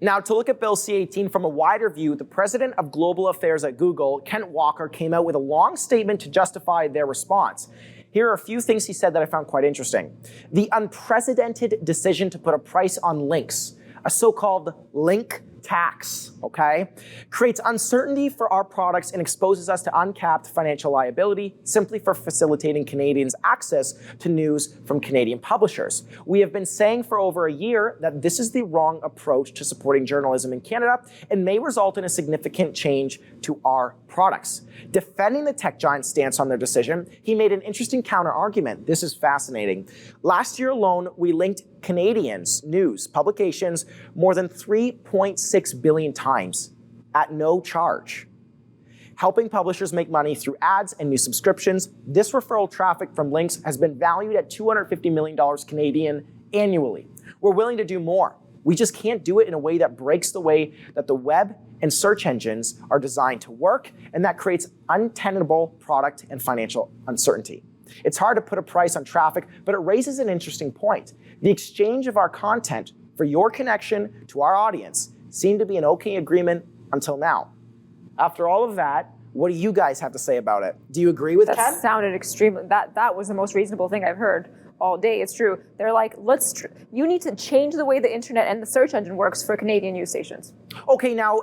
Now, to look at Bill C-18 from a wider view, the president of global affairs at Google, Kent Walker, came out with a long statement to justify their response. Here are a few things he said that I found quite interesting. The unprecedented decision to put a price on links, a so-called link tax, okay, creates uncertainty for our products and exposes us to uncapped financial liability simply for facilitating Canadians' access to news from Canadian publishers. We have been saying for over a year that this is the wrong approach to supporting journalism in Canada and may result in a significant change to our products. Defending the tech giant's stance on their decision, he made an interesting counter-argument. This is fascinating. Last year alone, we linked Canadians' news publications more than 3.6 billion times at no charge. Helping publishers make money through ads and new subscriptions, this referral traffic from links has been valued at $250 million Canadian annually. We're willing to do more. We just can't do it in a way that breaks the way that the web and search engines are designed to work, and that creates untenable product and financial uncertainty. It's hard to put a price on traffic, but it raises an interesting point. The exchange of our content for your connection to our audience seemed to be an okay agreement until now. After all of that, what do you guys have to say about it? Do you agree with Ken? That sounded extremely, that was the most reasonable thing I've heard all day. It's true. They're like, you need to change the way the internet and the search engine works for Canadian news stations. Okay, now,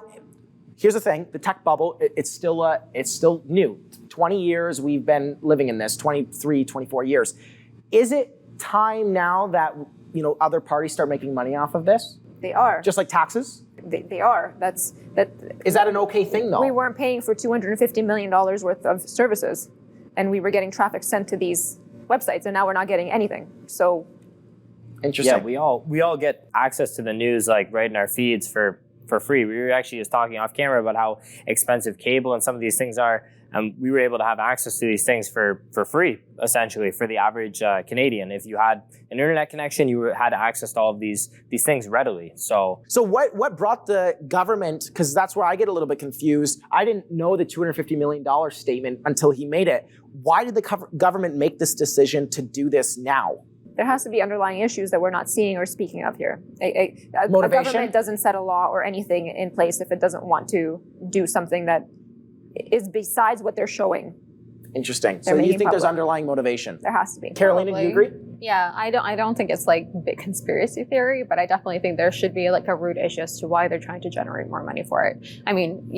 here's the thing, the tech bubble, it's still new. 20 years we've been living in this, 23, 24 years. Is it time now that other parties start making money off of this? They are. Just like taxes? They are. Is that an okay thing though? We weren't paying for $250 million worth of services, and we were getting traffic sent to these websites, and now we're not getting anything. So interesting. Yeah, we all get access to the news like right in our feeds for free. We were actually just talking off camera about how expensive cable and some of these things are. We were able to have access to these things for free, essentially, for the average Canadian. If you had an internet connection, you had access to all of these things readily. So what brought the government, because that's where I get a little bit confused. I didn't know the $250 million statement until he made it. Why did the government make this decision to do this now? There has to be underlying issues that we're not seeing or speaking of here. A government doesn't set a law or anything in place if it doesn't want to do something that is besides what they're showing. Interesting. So you think there's underlying motivation? There has to be. Carolina, do you agree? Yeah, I don't think it's like big conspiracy theory, but I definitely think there should be like a root issue as to why they're trying to generate more money for it. I mean,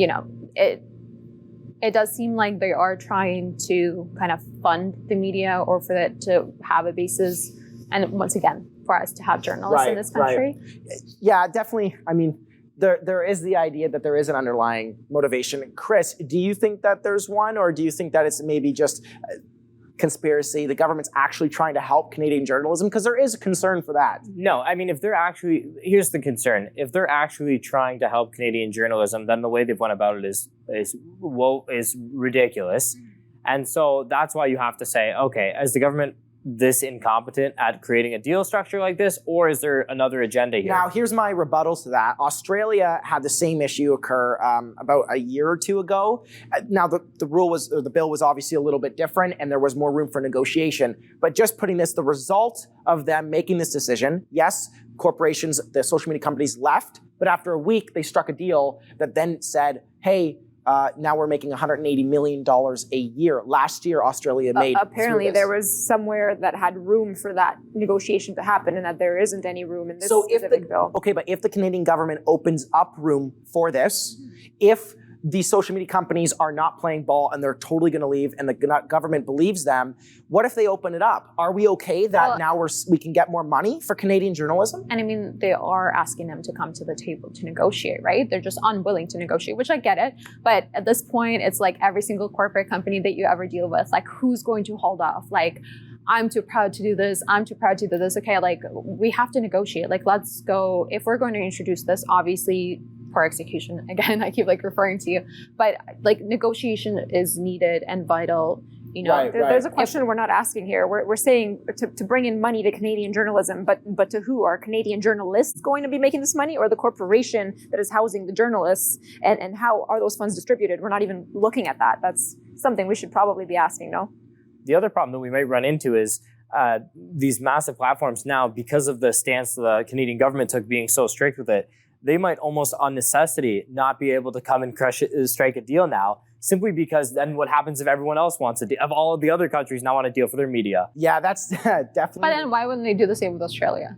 it does seem like they are trying to kind of fund the media or for it to have a basis. And once again, for us to have journalists in this country. Right. Yeah, definitely. I mean, there is the idea that there is an underlying motivation. Chris, do you think that there's one, or do you think that it's maybe just conspiracy? The government's actually trying to help Canadian journalism? Because there is a concern for that. No, I mean, here's the concern. If they're actually trying to help Canadian journalism, then the way they've went about it is ridiculous. And so that's why you have to say, okay, as the government this incompetent at creating a deal structure like this, or is there another agenda here? Now, here's my rebuttals to that. Australia had the same issue occur about a year or two ago. Now, the bill was obviously a little bit different, and there was more room for negotiation. But just putting this, the result of them making this decision, yes, corporations, the social media companies left, but after a week, they struck a deal that then said, hey, now we're making $180 million a year. Last year, Australia made. Apparently, there was somewhere that had room for that negotiation to happen, and that there isn't any room in this specific bill. Okay, but if the Canadian government opens up room for this, if the social media companies are not playing ball and they're totally going to leave, and the government believes them, what if they open it up? Are we okay that now we can get more money for Canadian journalism? And I mean, they are asking them to come to the table to negotiate, right? They're just unwilling to negotiate, which I get it. But at this point, it's like every single corporate company that you ever deal with, like who's going to hold off? Like, I'm too proud to do this. I'm too proud to do this. Okay, like we have to negotiate. Like, let's go. If we're going to introduce this, obviously, for execution, again, I keep like referring to you, but like negotiation is needed and vital. You know, there's a question we're not asking here. We're saying to bring in money to Canadian journalism, but to who? Are Canadian journalists going to be making this money, or the corporation that is housing the journalists? And how are those funds distributed? We're not even looking at that. That's something we should probably be asking, no? The other problem that we might run into is these massive platforms now, because of the stance the Canadian government took being so strict with it, they might almost on necessity not be able to come and strike a deal now, simply because then what happens if everyone else wants a deal? If all of the other countries now want a deal for their media? Yeah, that's definitely. But then why wouldn't they do the same with Australia?